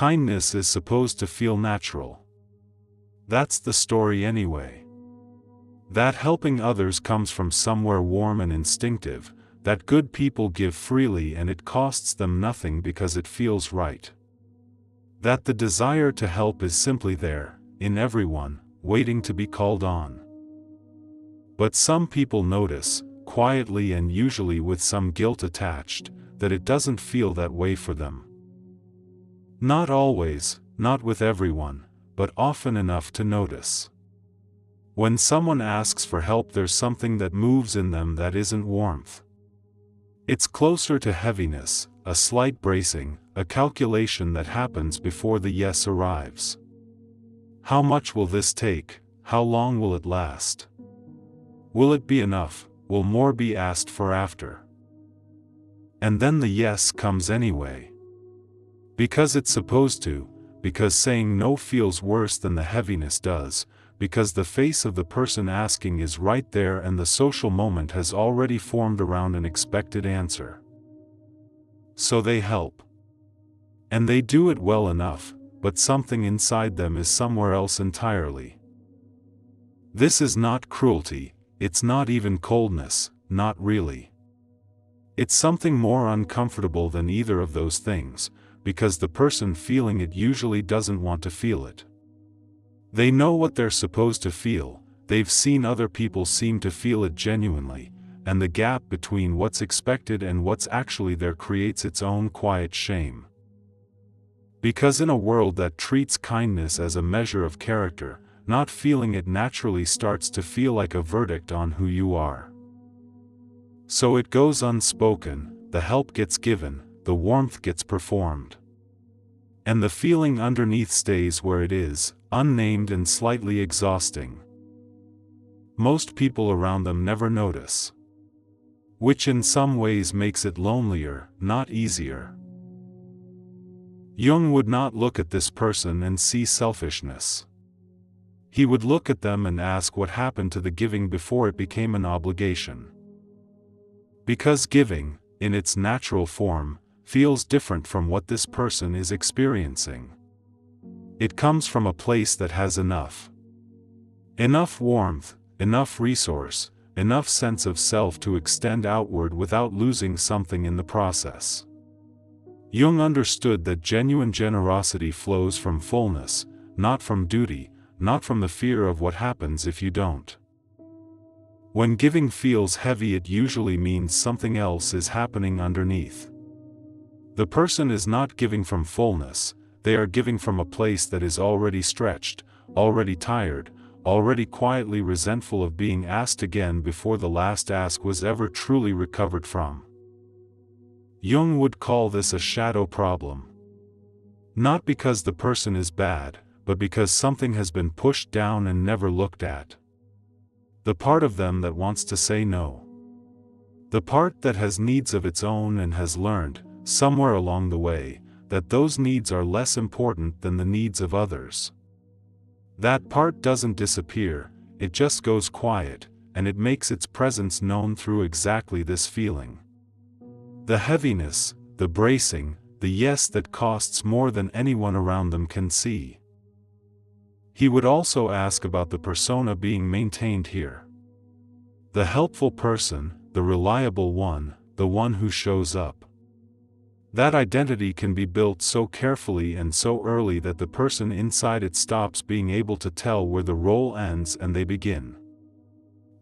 kindness is supposed to feel natural. That's the story anyway. That helping others comes from somewhere warm and instinctive, that good people give freely and it costs them nothing because it feels right. That the desire to help is simply there, in everyone, waiting to be called on. But some people notice, quietly and usually with some guilt attached, that it doesn't feel that way for them. Not always, not with everyone, but often enough to notice. When someone asks for help, there's something that moves in them that isn't warmth. It's closer to heaviness, a slight bracing, a calculation that happens before the yes arrives. How much will this take? How long will it last? Will it be enough? Will more be asked for after? And then the yes comes anyway. Because it's supposed to, because saying no feels worse than the heaviness does, because the face of the person asking is right there and the social moment has already formed around an expected answer. So they help. And they do it well enough, but something inside them is somewhere else entirely. This is not cruelty, it's not even coldness, not really. It's something more uncomfortable than either of those things, because the person feeling it usually doesn't want to feel it. They know what they're supposed to feel, they've seen other people seem to feel it genuinely, and the gap between what's expected and what's actually there creates its own quiet shame. Because in a world that treats kindness as a measure of character, not feeling it naturally starts to feel like a verdict on who you are. So it goes unspoken, the help gets given, the warmth gets performed. And the feeling underneath stays where it is, unnamed and slightly exhausting. Most people around them never notice. Which in some ways makes it lonelier, not easier. Jung would not look at this person and see selfishness. He would look at them and ask what happened to the giving before it became an obligation. Because giving, in its natural form, feels different from what this person is experiencing. It comes from a place that has enough. Enough warmth, enough resource, enough sense of self to extend outward without losing something in the process. Jung understood that genuine generosity flows from fullness, not from duty, not from the fear of what happens if you don't. When giving feels heavy, it usually means something else is happening underneath. The person is not giving from fullness, they are giving from a place that is already stretched, already tired, already quietly resentful of being asked again before the last ask was ever truly recovered from. Jung would call this a shadow problem. Not because the person is bad, but because something has been pushed down and never looked at. The part of them that wants to say no. The part that has needs of its own and has learned, somewhere along the way, that those needs are less important than the needs of others. That part doesn't disappear, it just goes quiet, and it makes its presence known through exactly this feeling. The heaviness, the bracing, the yes that costs more than anyone around them can see. He would also ask about the persona being maintained here. The helpful person, the reliable one, the one who shows up. That identity can be built so carefully and so early that the person inside it stops being able to tell where the role ends and they begin.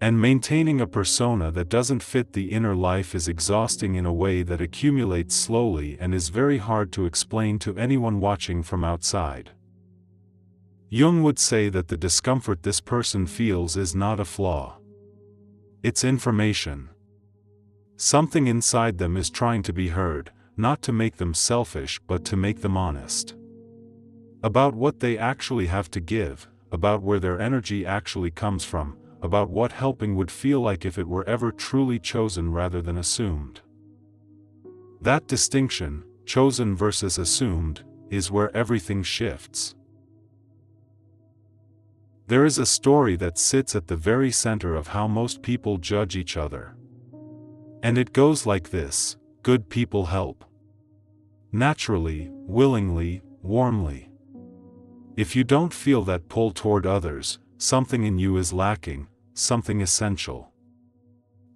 And maintaining a persona that doesn't fit the inner life is exhausting in a way that accumulates slowly and is very hard to explain to anyone watching from outside. Jung would say that the discomfort this person feels is not a flaw. It's information. Something inside them is trying to be heard, not to make them selfish but to make them honest. About what they actually have to give, about where their energy actually comes from, about what helping would feel like if it were ever truly chosen rather than assumed. That distinction, chosen versus assumed, is where everything shifts. There is a story that sits at the very center of how most people judge each other. And it goes like this: good people help. Naturally, willingly, warmly. If you don't feel that pull toward others, something in you is lacking, something essential.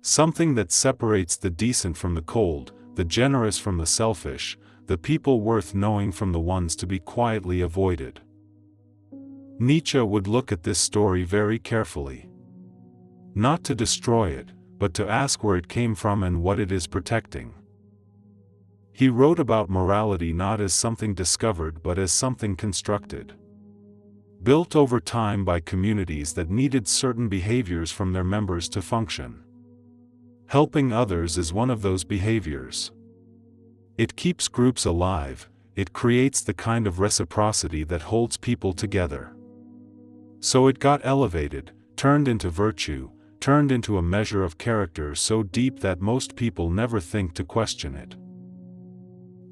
Something that separates the decent from the cold, the generous from the selfish, the people worth knowing from the ones to be quietly avoided. Nietzsche would look at this story very carefully. Not to destroy it, but to ask where it came from and what it is protecting. He wrote about morality not as something discovered but as something constructed. Built over time by communities that needed certain behaviors from their members to function. Helping others is one of those behaviors. It keeps groups alive, it creates the kind of reciprocity that holds people together. So it got elevated, turned into virtue, turned into a measure of character so deep that most people never think to question it.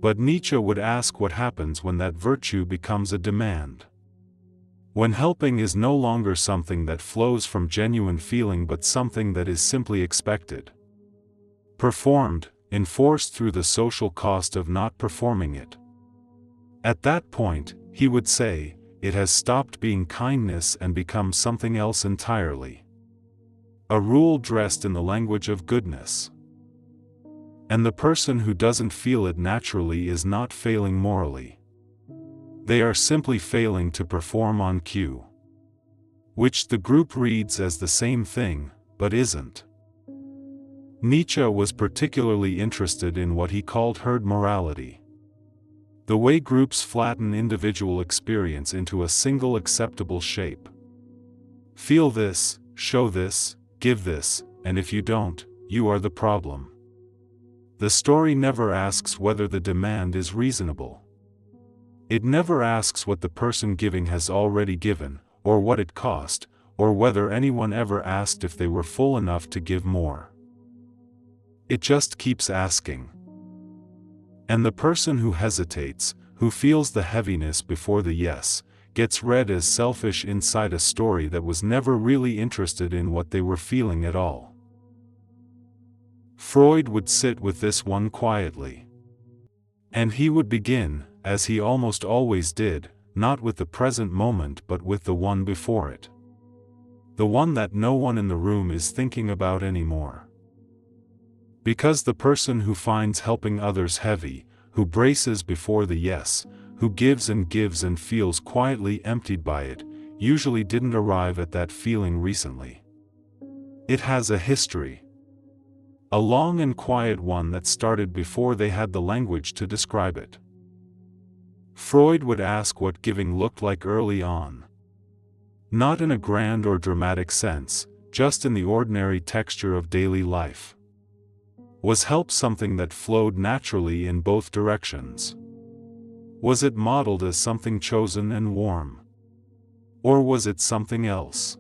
But Nietzsche would ask what happens when that virtue becomes a demand. When helping is no longer something that flows from genuine feeling but something that is simply expected. Performed, enforced through the social cost of not performing it. At that point, he would say, it has stopped being kindness and become something else entirely. A rule dressed in the language of goodness. And the person who doesn't feel it naturally is not failing morally. They are simply failing to perform on cue. Which the group reads as the same thing, but isn't. Nietzsche was particularly interested in what he called herd morality. The way groups flatten individual experience into a single acceptable shape. Feel this, show this, give this, and if you don't, you are the problem. The story never asks whether the demand is reasonable. It never asks what the person giving has already given, or what it cost, or whether anyone ever asked if they were full enough to give more. It just keeps asking. And the person who hesitates, who feels the heaviness before the yes, gets read as selfish inside a story that was never really interested in what they were feeling at all. Freud would sit with this one quietly. And he would begin, as he almost always did, not with the present moment but with the one before it. The one that no one in the room is thinking about anymore. Because the person who finds helping others heavy, who braces before the yes, who gives and feels quietly emptied by it, usually didn't arrive at that feeling recently. It has a history. A long and quiet one that started before they had the language to describe it. Freud would ask what giving looked like early on. Not in a grand or dramatic sense, just in the ordinary texture of daily life. Was help something that flowed naturally in both directions? Was it modeled as something chosen and warm? Or was it something else?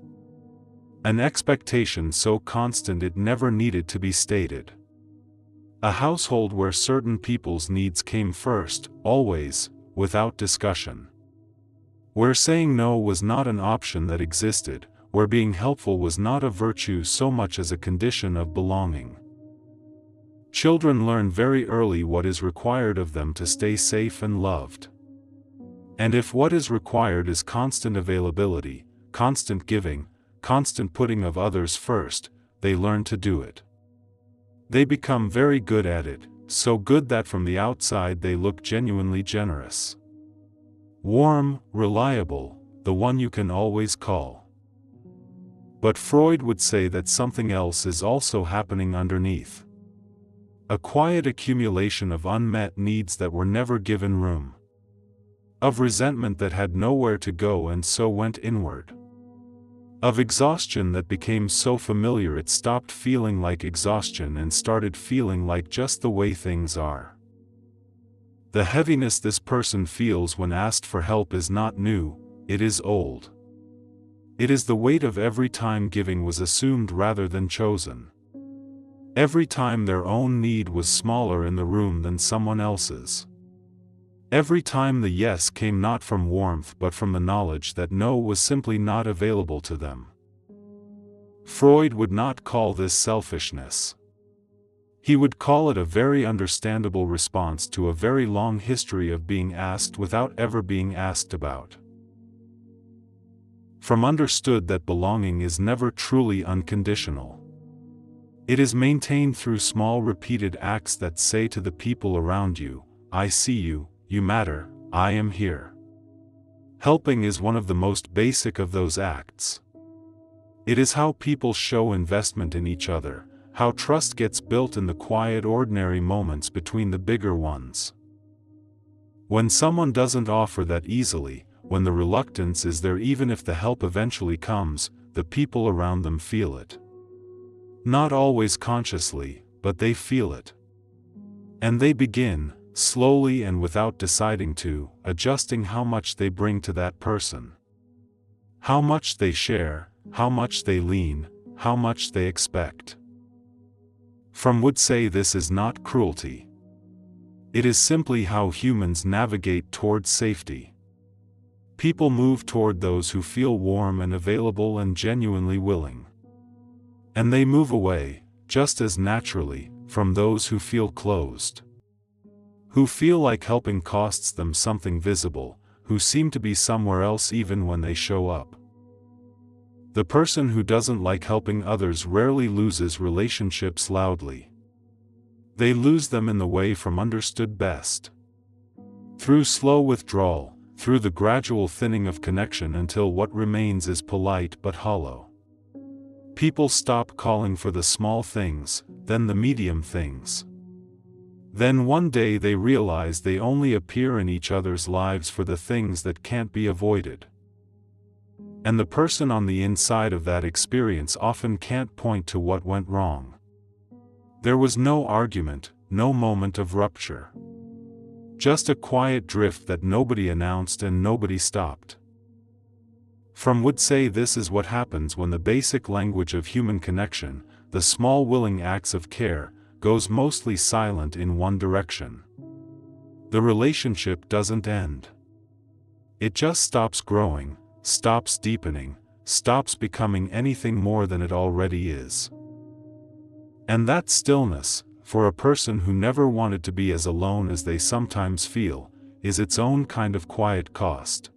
An expectation so constant it never needed to be stated. A household where certain people's needs came first, always, without discussion. Where saying no was not an option that existed, where being helpful was not a virtue so much as a condition of belonging. Children learn very early what is required of them to stay safe and loved. And if what is required is constant availability, constant giving, constant putting of others first, they learn to do it. They become very good at it, so good that from the outside they look genuinely generous. Warm, reliable, the one you can always call. But Freud would say that something else is also happening underneath. A quiet accumulation of unmet needs that were never given room. Of resentment that had nowhere to go and so went inward. Of exhaustion that became so familiar it stopped feeling like exhaustion and started feeling like just the way things are. The heaviness this person feels when asked for help is not new, it is old. It is the weight of every time giving was assumed rather than chosen. Every time their own need was smaller in the room than someone else's. Every time the yes came not from warmth but from the knowledge that no was simply not available to them. Freud would not call this selfishness. He would call it a very understandable response to a very long history of being asked without ever being asked about. From understood that belonging is never truly unconditional. It is maintained through small repeated acts that say to the people around you, I see you, you matter, I am here. Helping is one of the most basic of those acts. It is how people show investment in each other, how trust gets built in the quiet ordinary moments between the bigger ones. When someone doesn't offer that easily, when the reluctance is there even if the help eventually comes, the people around them feel it. Not always consciously, but they feel it. And they begin, slowly and without deciding to, adjusting how much they bring to that person. How much they share, how much they lean, how much they expect. Fromm would say this is not cruelty. It is simply how humans navigate towards safety. People move toward those who feel warm and available and genuinely willing. And they move away, just as naturally, from those who feel closed. Who feel like helping costs them something visible, who seem to be somewhere else even when they show up. The person who doesn't like helping others rarely loses relationships loudly. They lose them in the way Fromm understood best. Through slow withdrawal, through the gradual thinning of connection until what remains is polite but hollow. People stop calling for the small things, then the medium things. Then one day they realize they only appear in each other's lives for the things that can't be avoided. And the person on the inside of that experience often can't point to what went wrong. There was no argument, no moment of rupture. Just a quiet drift that nobody announced and nobody stopped. Fromm would say this is what happens when the basic language of human connection, the small willing acts of care, goes mostly silent in one direction. The relationship doesn't end. It just stops growing, stops deepening, stops becoming anything more than it already is. And that stillness, for a person who never wanted to be as alone as they sometimes feel, is its own kind of quiet cost.